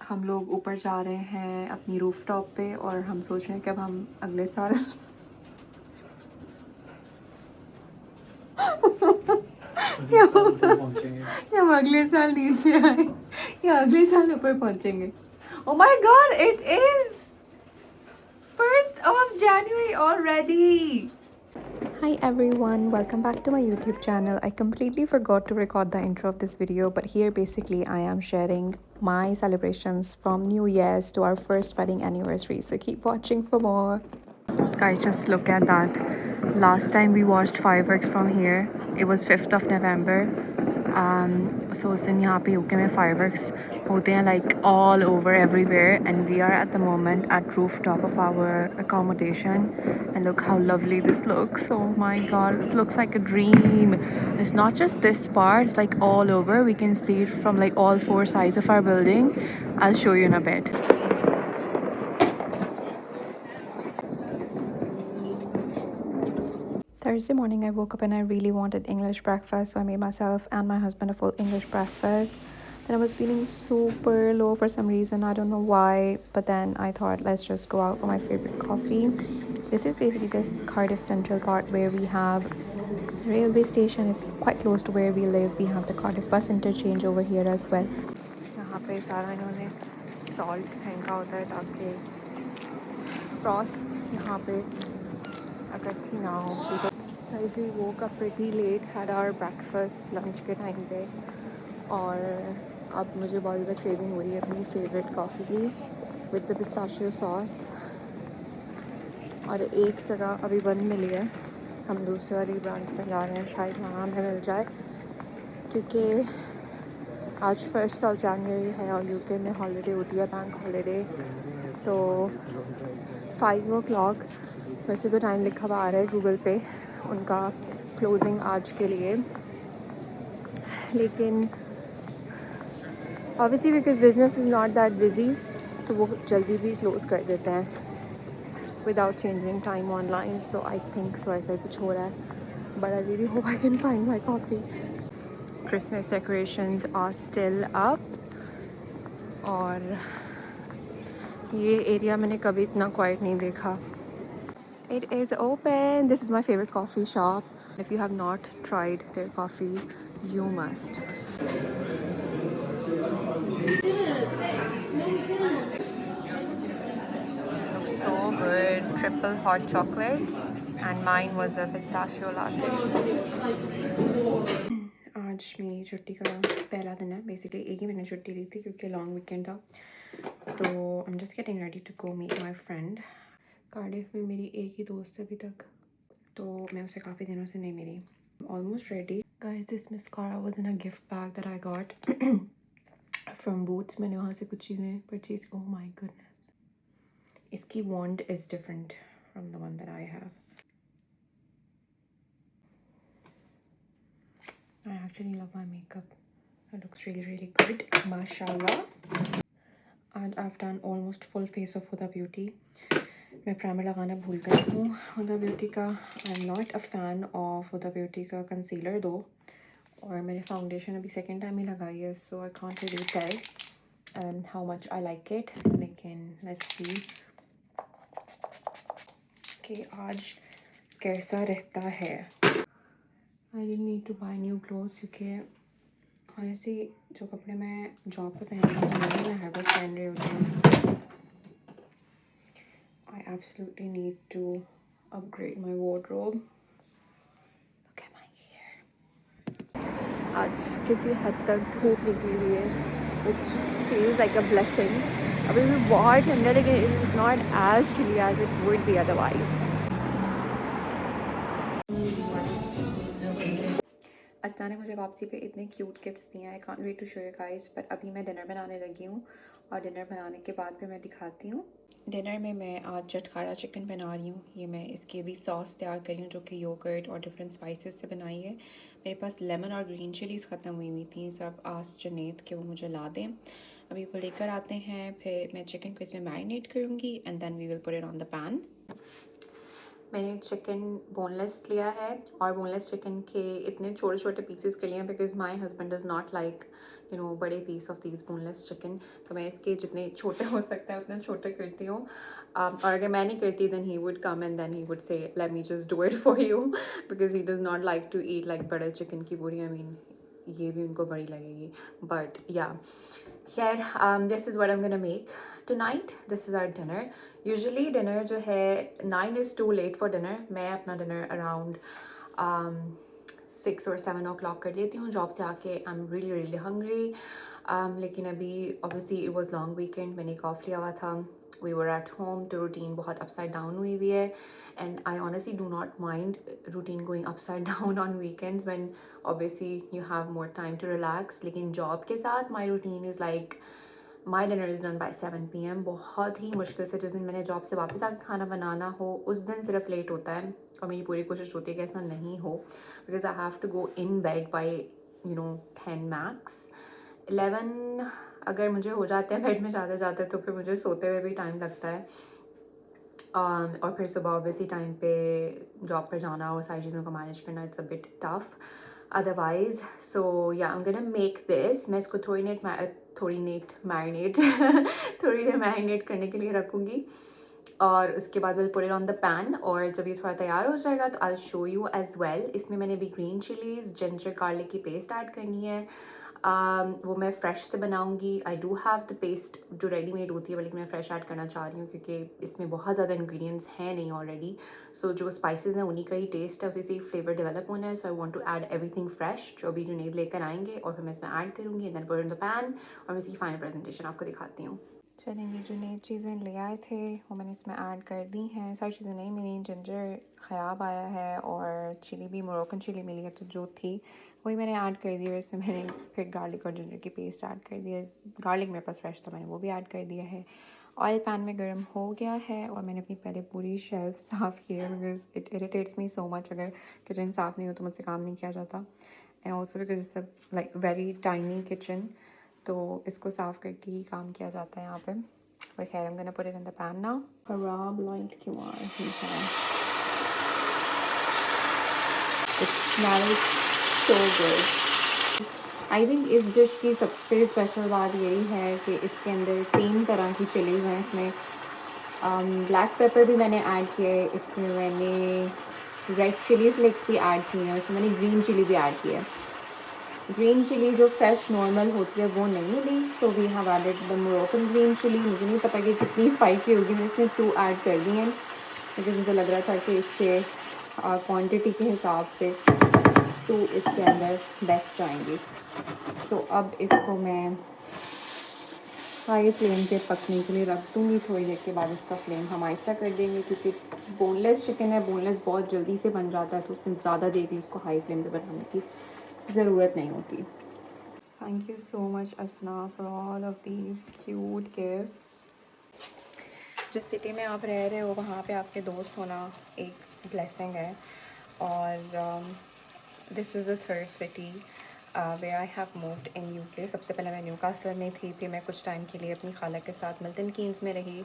हम लोग ऊपर जा रहे हैं अपनी रूफ टॉप पे और हम सोच रहे हैं कि अब हम अगले साल या हम अगले साल नीचे आए या अगले साल ऊपर पहुंचेंगे। Oh my God, it is 1st of January already. Hi everyone, welcome back to my YouTube channel. I completely forgot to record the intro of this video, but here basically I am sharing my celebrations from New Year's to our first wedding anniversary. So keep watching for more. Guys, just look at that. Last time we watched fireworks from here, it was 5th of November. So उस दिन यहाँ पे UK में fireworks होते हैं like all over everywhere, and we are at the moment at rooftop of our accommodation, and look how lovely this looks. Oh my god, this looks like a dream. It's not just this part, it's like all over. We can see it from like all 4 sides of our building. I'll show you in a bit. Thursday morning I woke up and I really wanted English breakfast, so I made myself and my husband a full English breakfast. Then I was feeling super low for some reason, I don't know why, but then I thought let's just go out for my favorite coffee. This is basically this Cardiff Central part where we have the railway station. It's quite close to where we live. We have the Cardiff bus interchange over here as well. यहाँ पे सारा इन्होंने salt फेंका होता है ताकि frost यहाँ पे इकट्ठी ना हो। Guys, we woke up pretty late, had our breakfast lunch के टाइम पे, और अब मुझे बहुत ज़्यादा क्रेविंग हो रही है अपनी फेवरेट कॉफ़ी की विद द पिस्ताशियो सॉस। और एक जगह अभी बंद मिली है, हम दूसरी वाली ब्रांच पे जा रहे हैं, शायद वहाँ हमें मिल जाए, क्योंकि आज 1st of January है और यूके में हॉलीडे होती है, बैंक हॉलीडे। तो 5 o'clock वैसे तो टाइम लिखा हुआ आ रहा है गूगल पे उनका क्लोजिंग आज के लिए, लेकिन obviously because business is not that busy तो वो जल्दी भी क्लोज कर देते हैं without changing time online. So I think so ऐसा ही कुछ हो रहा है, but I really hope I can find my coffee. Christmas decorations are still up, और ये एरिया मैंने कभी इतना क्वाइट नहीं देखा। It is open. This is my favorite coffee shop. If you have not tried their coffee, you must. Looks so good. Triple hot chocolate, and mine was a pistachio latte. आज मेरी छुट्टी का पहला दिन है। Basically एक ही मैंने छुट्टी ली थी क्योंकि लॉन्ग वीकेंड था। तो I am just getting ready to go meet my friend. Cardiff में मेरी एक ही दोस्त है अभी तक, तो मैं उससे काफ़ी दिनों से नहीं मिली। Almost ready. Guys, this mascara was in a gift bag that I got from Boots. मैंने वहाँ से कुछ चीज़ें परचेज। Oh my goodness. इसकी wand is different from the one that I have. I actually love my makeup. It looks really, really good. Mashallah. And I've done almost full face of Huda Beauty. मैं primer लगाना भूल गई हूँ Huda Beauty का। I am not a fan of Huda Beauty का concealer दो, और मेरे फाउंडेशन अभी सेकेंड टाइम ही लगाई है, so I can't really tell how much I like it, लेकिन लेट्स सी कि आज कैसा रहता है। I really need to buy new clothes, क्योंकि ऑनेस्टली जो कपड़े मैं जॉब पे पहन रही हूँ वही मैं हर बार पहन रही होती हूँ। I absolutely need to upgrade my wardrobe. Look at my hair. आज किसी हद तक धूप निकली हुई है, which feels like a blessing. अभी भी बहुत ठंडा, लेकिन it is not as chilly as it would be otherwise. अस्ता ने मुझे वापसी पे इतने क्यूट गिफ्ट्स दिए हैं। I can't wait to show you guys, but अभी मैं डिनर बनाने लगी हूँ, और डिनर बनाने के बाद फिर मैं दिखाती हूँ। डिनर में मैं आज चटखारा चिकन बना रही हूँ। ये मैं इसकी भी सॉस तैयार कर रही हूँ जो कि योगर्ट और डिफरेंट स्पाइसेस से बनाई है। मेरे पास लेमन और ग्रीन चिलीज़ ख़त्म हुई थी, सो अब आस जनेत कि वो मुझे ला दें। अभी वो लेकर आते हैं, फिर मैं चिकन को इसमें मैरिनेट करूँगी and then we will put it on the pan. मैंने चिकन बोनलेस लिया है, और बोनलेस चिकन के इतने छोटे छोटे पीसेस कर लिए हैं because my husband does not like बड़े piece of these boneless chicken. तो मैं इसके जितने छोटे हो सकते हैं उतने छोटे करती हूँ। और अगर मैं नहीं करती then he would come and then he would say let me just do it for you, because he does not like to eat like बड़े चिकन की पूरी। आई मीन ये भी उनको बड़ी लगेगी, बट या खैर this is what I am gonna make tonight. This is our dinner. Usually dinner जो है 9 is too late for dinner. मैं अपना डिनर अराउंड 6 और 7 o'clock कर लेती हूँ जॉब से आके। I am really really hungry. लेकिन अभी obviously it was long weekend, मैंने एक ऑफ लिया हुआ था। वी वर एट होम, तो रूटीन बहुत अपसाइड डाउन हुई हुई है। And I honestly do not mind routine going upside down on weekends when obviously you have more time to relax. लेकिन जॉब के साथ my routine is like my dinner is done by 7 PM। बहुत ही मुश्किल से जिस दिन मैंने job से वापस आकर खाना बनाना हो उस दिन सिर्फ लेट होता है, और मेरी पूरी कोशिश होती है कि ऐसा नहीं हो, because I have to go in bed by 10 max 11। अगर मुझे हो जाते हैं बेड में जाते जाते तो फिर मुझे सोते हुए भी टाइम लगता है। और फिर सुबह ऑब्वियसली टाइम पे जॉब पर जाना और सारी चीज़ों को मैनेज करना, it's a bit tough otherwise. So yeah I am gonna make this. मैं इसको थोड़ी देर मैरिनेट करने के लिए रखूँगी, और उसके बाद will put it on the pan. और जब ये थोड़ा तैयार हो जाएगा तो I show you as well. इसमें मैंने भी ग्रीन चिलीज़, जिंजर गार्लिक की पेस्ट ऐड करनी है। वो मैं फ़्रेश से बनाऊंगी। I do have the paste जो रेडीमेड होती है, लेकिन मैं फ़्रेश ऐड करना चाह रही हूँ क्योंकि इसमें बहुत ज़्यादा इंग्रेडिएंट्स हैं नहीं ऑलरेडी। सो जो स्पाइसेस हैं उन्हीं का ही टेस्ट है, उसी से फ्लेवर डेवलप होना है। So I want to add everything fresh जो अभी जुनैद लेकर आएंगे, और फिर मैं इसमें ऐड करूँगी, then put in the pan. और मैं इसकी फाइनल प्रेजेंटेशन आपको दिखाती हूँ। चलेंगे, जो नई चीज़ें ले आए थे वो मैंने इसमें ऐड कर दी हैं। सारी चीज़ें नहीं मिली, जिंजर ख़राब आया है और चिली भी मोरक्कन चिली मिली है, तो जो थी वही मैंने ऐड कर दी। और इसमें मैंने फिर गार्लिक और जिंजर की पेस्ट ऐड कर दी है। गार्लिक मेरे पास फ्रेश था, मैंने वो भी ऐड कर दिया है। ऑयल पैन में गर्म हो गया है, और मैंने अपनी पहले पूरी शेल्फ साफ़ की है, because it irritates me so much अगर किचन साफ़ नहीं हो तो मुझसे काम नहीं किया जाता। And also because it's like very tiny kitchen, तो इसको साफ़ करके ही काम किया जाता है यहाँ पे। पर खैर, I'm gonna put it in the pan now. खराब लाइट क्यों आ रही है? It smells so good. I think इस डिश की सबसे स्पेशल बात यही है कि इसके अंदर 3 तरह की चिलीज़ हैं। इसमें ब्लैक पेपर भी मैंने ऐड किया है, इसमें मैंने रेड चिली फ्लेक्स भी ऐड किए हैं, इसमें मैंने ग्रीन चिली भी ऐड किया है। ग्रीन चिली जो फ्रेश नॉर्मल होती है वो नहीं मिली, so we have added the Moroccan green chilli. मुझे नहीं पता कि कितनी स्पाइसी होगी, मैं इसमें 2 ऐड कर दी हैं क्योंकि मुझे लग रहा था कि इसके क्वांटिटी के हिसाब से 2 इसके अंदर बेस्ट जाएंगी। सो अब इसको मैं हाई फ्लेम पे पकने के लिए रख दूँगी। थोड़ी देर के बाद इसका फ्लेम हम आहिस्ता कर देंगे, क्योंकि बोनलेस चिकन है, बोनलेस बहुत जल्दी से बन जाता है, तो उसमें ज़्यादा देर भी इसको हाई फ्लेम पे बनाने की ज़रूरत नहीं होती। Thank you so much, Asna, for all of these cute gifts. जिस सिटी में आप रह रहे हो वहाँ पे आपके दोस्त होना एक ब्लेसिंग है। और this is the third city where I have moved in UK. सबसे पहले मैं न्यूकासल में थी, फिर मैं कुछ टाइम के लिए अपनी खाला के साथ मिल्टन कीन्स में रही,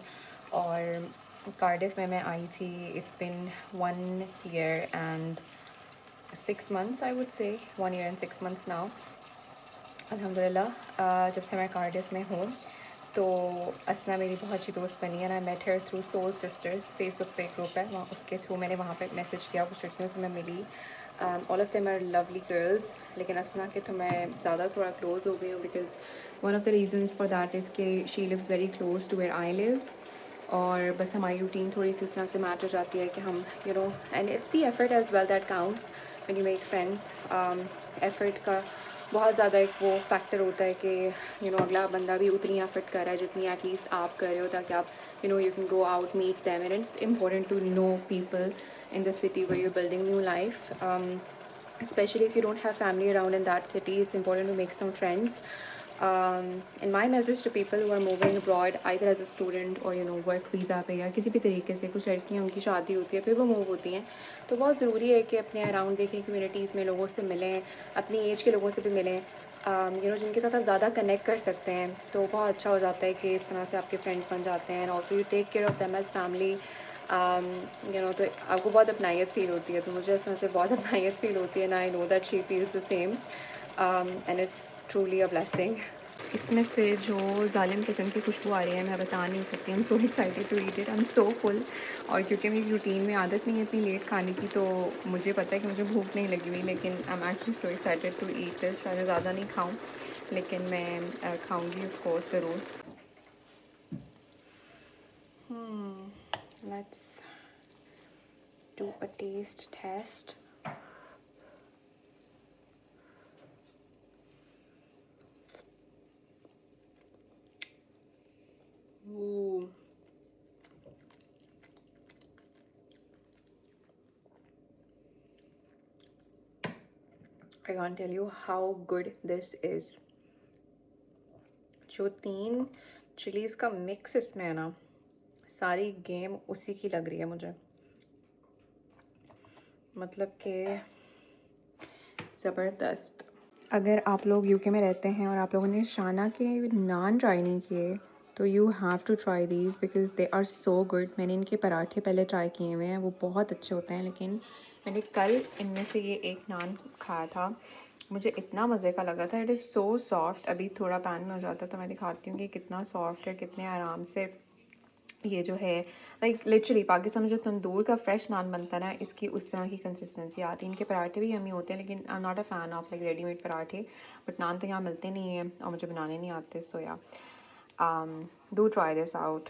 और कार्डिफ में मैं आई थी। It's been 1 year and 6 months, I would say 1 year and 6 months now, अल्हम्दुलिल्लाह। जब से मैं कार्डिफ में हूँ तो असना मेरी बहुत अच्छी दोस्त बनी है। I met her through soul sisters, Facebook पे एक ग्रुप है, वहाँ उसके थ्रू मैंने वहाँ पे मैसेज किया, कुछ लड़कियों से मैं मिली। All of them are lovely girls, लेकिन असना के तो मैं ज़्यादा थोड़ा क्लोज़ हो गई हूँ, because one of the reasons for that is कि she lives very close to where I live. और बस हमारी रूटीन थोड़ी सी इस तरह से मैच हो जाती है कि हम and it's the effort as well that counts when you make friends. Effort का बहुत ज़्यादा एक वो फैक्टर होता है कि अगला बंदा भी उतनी एफर्ट कर रहा है जितनी एटलीस्ट आप कर रहे हो, ताकि आप you can go out, meet them. And it's important to know people in the city where you're building new life, especially if you don't have family around in that city. It's important to make some friends. And my message to people who are moving abroad either as a student or work visa पे या किसी भी तरीके से, कुछ लड़कियाँ उनकी शादी होती है फिर वो मूव होती हैं, तो बहुत ज़रूरी है कि अपने अराउंड देखें, कम्युनिटीज़ में लोगों से मिलें, अपनी एज के लोगों से भी मिलें, जिनके साथ आप ज़्यादा कनेक्ट कर सकते हैं। तो बहुत अच्छा हो जाता है कि इस तरह से आपके फ्रेंड्स बन जाते हैं। And also you take care of them as family. तो आपको बहुत अपनाइत फ़ील होती है, तो मुझे इस तरह से बहुत अपनाइत फ़ील होती है, and I know that she feels the same. And it's truly a blessing. इसमें से जो जालिम किस्म की खुशबू आ रही है मैं बता नहीं सकती। I am so excited to eat it, I am so full. और क्योंकि मेरी रूटीन में आदत नहीं है इतनी लेट खाने की, तो मुझे पता है कि मुझे भूख नहीं लगी हुई, लेकिन I am actually so excited to eat it. शायद ज़्यादा नहीं खाऊँ, लेकिन मैं खाऊँगी ऑफ कोर्स ज़रूर। Let's do a taste test. Ooh. I can't tell you how good this is. जो 3 चिलीज़ का मिक्स इसमें है ना, सारी गेम उसी की लग रही है मुझे। मतलब कि ज़बरदस्त। अगर आप लोग यूके में रहते हैं और आप लोगों ने शाना के नान ट्राई नहीं किए, तो you have to try these because they are so good. मैंने इनके पराठे पहले ट्राई किए हुए हैं, वो बहुत अच्छे होते हैं, लेकिन मैंने कल इनमें से ये एक नान खाया था, मुझे इतना मज़े का लगा था। It is so soft. अभी थोड़ा पैन में हो जाता है तो मैं दिखाती हूँ कि कितना सॉफ्ट है, कितने आराम से ये जो है लाइक लिटरली पाकिस्तान में जो तंदूर का फ्रेश नान बनता है ना, इसकी उस तरह की कंसिस्टेंसी आती है। इनके पराठे भी यम्मी होते हैं, लेकिन I am not a fan of like readymade पराठे। बट नान तो यहाँ मिलते नहीं हैं और मुझे बनाने नहीं आते, सो या do try this out.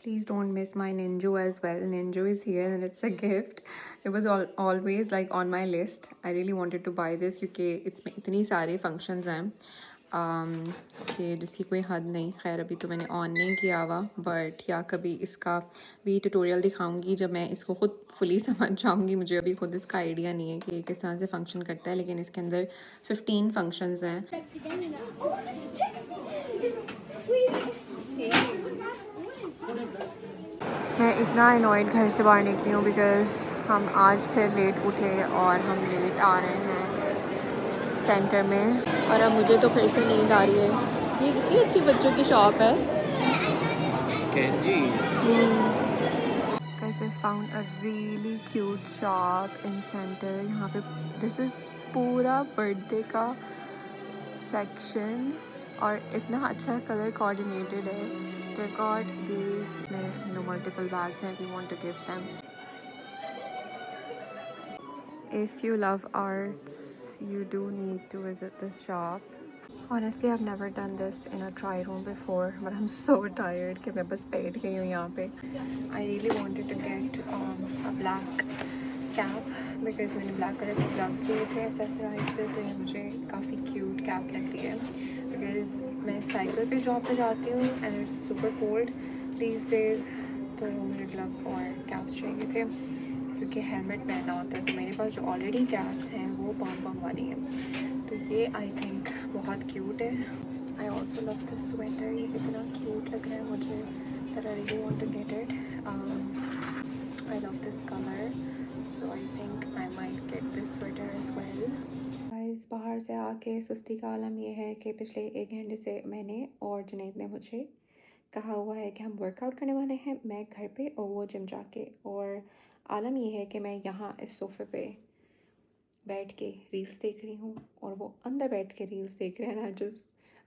Please don't miss my Ninju as well. Ninju is here and it's a gift. It was always like on my list. I really wanted to buy this क्योंकि इसमें इतनी सारे functions हैं कि जिसकी कोई हद नहीं। खैर अभी तो मैंने ऑन नहीं किया हुआ, बट या कभी इसका भी ट्यूटोरियल दिखाऊंगी जब मैं इसको खुद फुली समझ जाऊंगी। मुझे अभी खुद इसका आइडिया नहीं है कि किस तरह से फंक्शन करता है, लेकिन इसके अंदर 15 फंक्शंस हैं। मैं इतना अनॉयड घर से बाहर निकली हूँ बिकॉज़ हम आज फिर लेट उठे और हम लेट आ रहे हैं सेंटर में, और अब मुझे तो फिर से नींद आ रही है। ये कितनी अच्छी बच्चों की शॉप है। Guys, we found a really cute shop in center. यहाँ पे this is पूरा बर्थडे का सेक्शन और इतना अच्छा कलर कोऑर्डिनेटेड है। They've got these multiple bags and if you want to give them. If you love arts, you do need to visit this shop. Honestly, I've never done this in a try room before, but I'm so tired कि मैं बस बैठ गई हूँ यहाँ पे. I really wanted to get a black cap because मैंने black color के gloves लिए थे accessorize से, तो ये मुझे काफ़ी cute cap लग रही है because मैं साइकिल पे जॉब पे जाती हूँ and it's super cold these days, तो मुझे gloves और caps चाहिए थे क्योंकि हेलमेट पहना होता है। तो मेरे पास जो ऑलरेडी कैप्स हैं वो पॉम वाली हैं, तो ये आई थिंक बहुत क्यूट है। I also love this sweater, ये इतना क्यूट लग रहा है मुझे that I really want to get it. I love this colour, so I think I might get this sweater as well. Guys, बाहर से आके सुस्ती का आलम ये है कि पिछले 1 घंटे से मैंने और जुनैद ने मुझे कहा हुआ है कि हम वर्कआउट करने वाले हैं, मैं घर पे और वो जिम जाके। और आलम ये है कि मैं यहाँ इस सोफ़े पे बैठ के रील्स देख रही हूँ और वो अंदर बैठ के रील्स देख रहे हैं।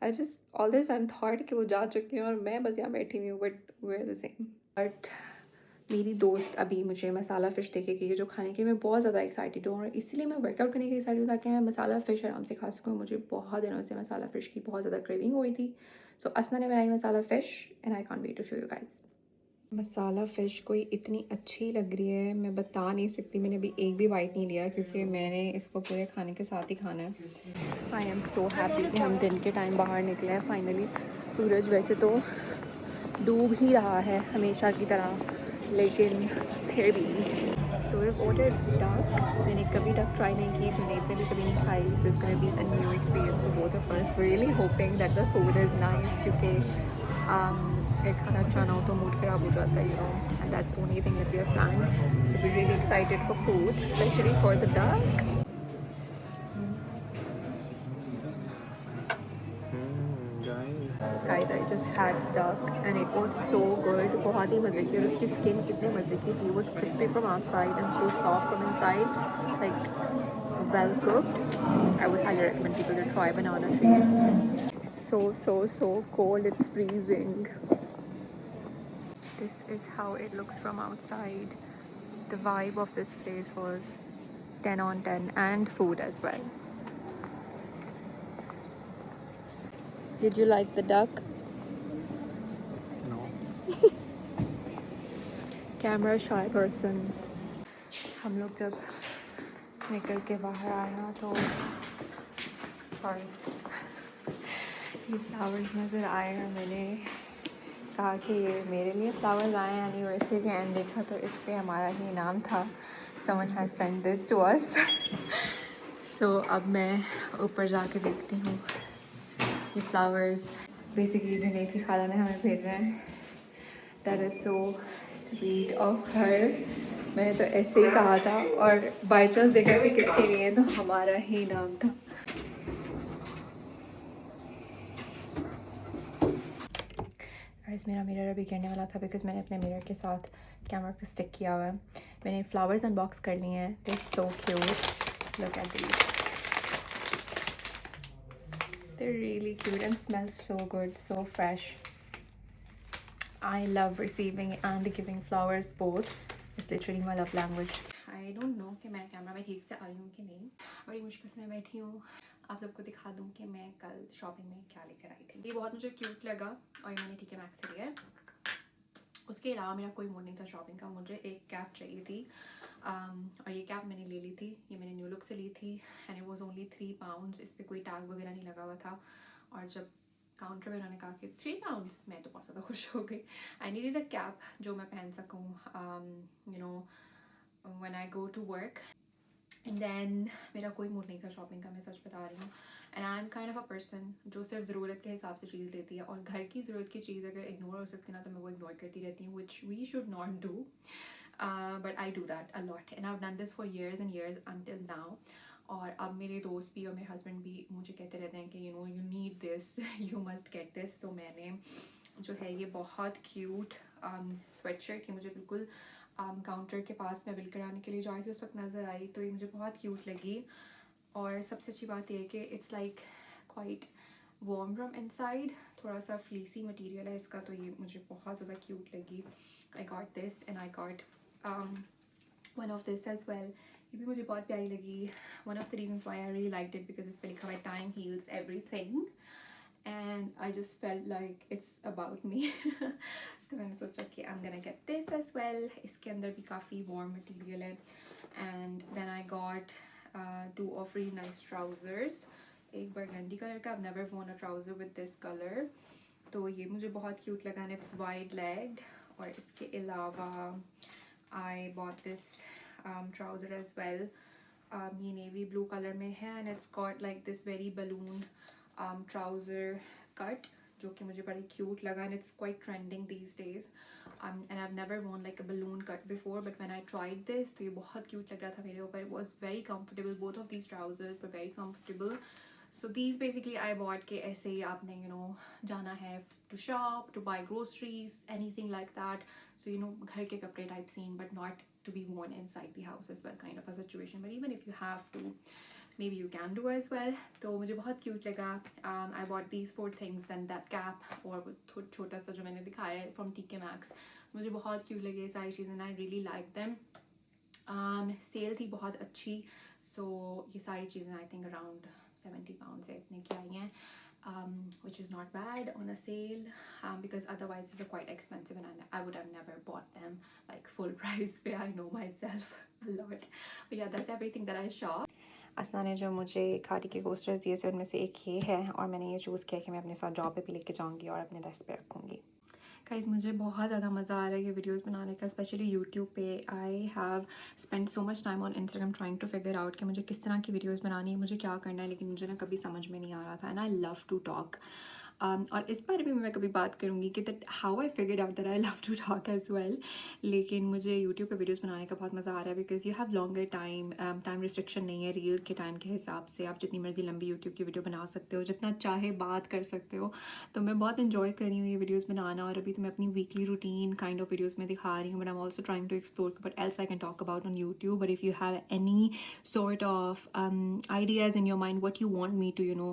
I just all this time thought कि वो जा चुके हैं और मैं बस यहाँ बैठी हुई हूँ, but we are the same. But मेरी दोस्त अभी मुझे मसाला फ़िश देखेगी जो खाने के लिए मैं बहुत ज़्यादा एक्साइटेड हूँ, और इसलिए मैं वर्कआउट करने के लिए एक्साइटेड हूँ ताकि मैं मसाला फ़िश आराम से खा सकूँ। मुझे बहुत दिनों से मसाला फ़िश की बहुत ज़्यादा क्रेविंग हुई थी, सो असना ने बनाई masala fish and I can't wait to show you guys. Masala fish कोई इतनी अच्छी लग रही है मैं बता नहीं सकती। मैंने अभी एक भी बाइट नहीं लिया क्योंकि मैंने इसको पूरे खाने के साथ ही खाना है। आई एम सो हैप्पी कि हम दिन के टाइम बाहर निकले हैं फाइनली। सूरज वैसे तो डूब ही रहा है हमेशा की तरह, लेकिन फिर भी। So we ordered duck. मैंने कभी डक ट्राई नहीं की, जुनैद ने भी कभी नहीं खाई, so it's gonna be a new experience for both of us. Really hoping that the food is nice क्योंकि एक खाना अच्छा ना हो तो मूड ख़राब हो जाता है, you know, and that's only thing that we have planned. So we really excited for food, specially for the duck. Guys, I just had duck and it was so good. बहुत ही मज़े की, और उसकी skin कितनी मज़े की थी। It was crispy from outside and so soft from inside. Like well cooked. I would highly recommend people to try banana tree. So cold, it's freezing. This is how it looks from outside. The vibe of this place was 10 on 10, and food as well. Did you like the duck? No. Camera shy person. हम लोग जब निकल के बाहर आए ना तो sorry ये फ्लावर्स नज़र आए और मैंने कहा कि ये मेरे लिए फ्लावर्स आए हैं एनिवर्सरी के, एंड देखा तो इस पर हमारा ही नाम था. Someone has sent this to us. So अब मैं ऊपर जाके देखती हूँ ये फ्लावर्स. बेसिकली जो नेथी खाला ने हमें भेजे हैं. That is so sweet of her. मैंने तो ऐसे ही कहा था और बाई चांस देखा कि किसके लिए, तो हमारा ही नाम था. गाइस मेरा मिरर अभी गिरने वाला था बिकॉज मैंने अपने मिरर के साथ कैमरा को स्टिक किया हुआ है. मैंने फ्लावर्स अनबॉक्स कर लिए हैं. They so cute. Look at these. They really cute and smell so good, so fresh. I love receiving and giving flowers both. It's literally my love language. I don't know कि मैं camera में ठीक से आ रही हूँ कि नहीं. बड़ी मुश्किल से मैं बैठी हूँ. आप सबको दिखा दूँ कि मैं कल शॉपिंग में क्या लेकर आई थी. ये बहुत मुझे क्यूट लगा और ये मैंने TK Maxx से लिया है. उसके अलावा मेरा कोई मूड नहीं था शॉपिंग का. मुझे एक कैप चाहिए थी और ये कैप मैंने ले ली थी. ये मैंने न्यू लुक से ली थी एंड इट वाज ओनली £3. इस पर कोई टैग वगैरह नहीं लगा हुआ था. और जब काउंटर में उन्होंने कहा कि £3, मैं तो बहुत ज़्यादा खुश हो गई. आई नीडेड अ कैप जो मैं पहन सकूँ you know when I go to work. And then मेरा कोई मूड नहीं था शॉपिंग का, मैं सच बता रही हूँ. And I am kind of a person जो सिर्फ ज़रूरत के हिसाब से चीज़ लेती है, और घर की ज़रूरत की चीज़ अगर इग्नोर हो सकती है ना तो मैं वो इग्नोर करती रहती हूँ, which we should not do. But I do that a lot and I have done this for years and years until now. और अब मेरे दोस्त भी और मेरे हस्बैंड भी मुझे कहते रहते हैं कि you know you need this, you must get this. तो मैंने जो है ये बहुत क्यूट स्वेटशर्ट, ये मुझे बिल्कुल काउंटर के पास मैं बिल कराने के लिए जा रही थी उस वक्त नज़र आई, तो ये मुझे बहुत क्यूट लगी. और सबसे अच्छी बात ये है कि it's like quite warm from inside. थोड़ा सा फ्लीसी मटेरियल है इसका, तो ये मुझे बहुत ज़्यादा क्यूट लगी. I got this and I got one of this as well. ये भी मुझे बहुत प्यारी लगी. One of the reasons why I really liked it because इस पर लिखा हुआ है time heals everything and I just felt like it's about me. तो मैंने सोचा कि I am gonna get this as well. इसके अंदर भी काफ़ी वार्म मटेरियल है. And then I got two of really nice trousers. एक बरगंडी कलर का. I have never worn a trouser with this colour, तो ये मुझे बहुत क्यूट लगा. And it's wide legged. और इसके अलावा I bought this trouser as well. ये navy blue color में है and it's got like this very balloon trouser cut जो कि मुझे बड़ी cute लगा and it's quite trending these days. And I've never worn like a balloon cut before, but when I tried this तो ये बहुत cute लग रहा था मेरे ऊपर. It was very comfortable. Both of these trousers were very comfortable. So these basically I bought के ऐसे ही आपने you know जाना है to shop, to buy groceries, anything like that. So you know घर के कपड़े type scene, but not to be worn inside the house as well, kind of a situation. But even if you have to, maybe you can do as well. तो मुझे बहुत cute लगा. I bought these 4 things, then that cap और छोटा सा जो मैंने दिखाया है from TK Maxx. मुझे बहुत cute लगे सारी चीज़ें. I really like them. Sale थी बहुत अच्छी. So ये सारी चीज़ें I think around £70 है इतने की आई हैं. Which is not bad on a sale because otherwise these are quite expensive and I would have never bought them like full price पे. I know myself a lot. But yeah, that's everything that I shop. असना ने जो मुझे खाटी के coasters दिए थे उनमें से एक ये है और मैंने ये चूज़ किया कि मैं अपने साथ जॉब पे भी लेके जाऊँगी और अपने डेस्क पे रखूँगी. गाइस मुझे बहुत ज़्यादा मज़ा आ रहा है ये वीडियोस बनाने का, स्पेशली यूट्यूब पे. I have spend so much time on Instagram trying to figure out कि मुझे किस तरह की वीडियोस बनानी है, मुझे क्या करना है, लेकिन मुझे ना कभी समझ में नहीं आ रहा था. And I love to talk. और इस बारे में मैं कभी बात करूँगी कि that how I figured out that I love to talk as well. लेकिन मुझे यूट्यूब पे वीडियोस बनाने का बहुत मज़ा आ रहा है because you have longer time, time restriction नहीं है रील के टाइम के हिसाब से। आप जितनी मर्जी लंबी यूट्यूब की वीडियो बना सकते हो, जितना चाहे बात कर सकते हो। तो मैं बहुत इन्जॉय कर रही हूँ ये वीडियोज़ बनाना, और अभी तो मैं अपनी weekly routine kind of videos में दिखा रही हूँ, but I am also trying to explore but else I can talk about on YouTube. But if you have any sort of ideas in your mind what you want me to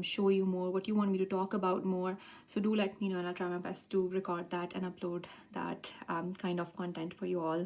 show you more, what you want me to talk about more, so do let me know and I'll try my best to record that and upload that kind of content for you all.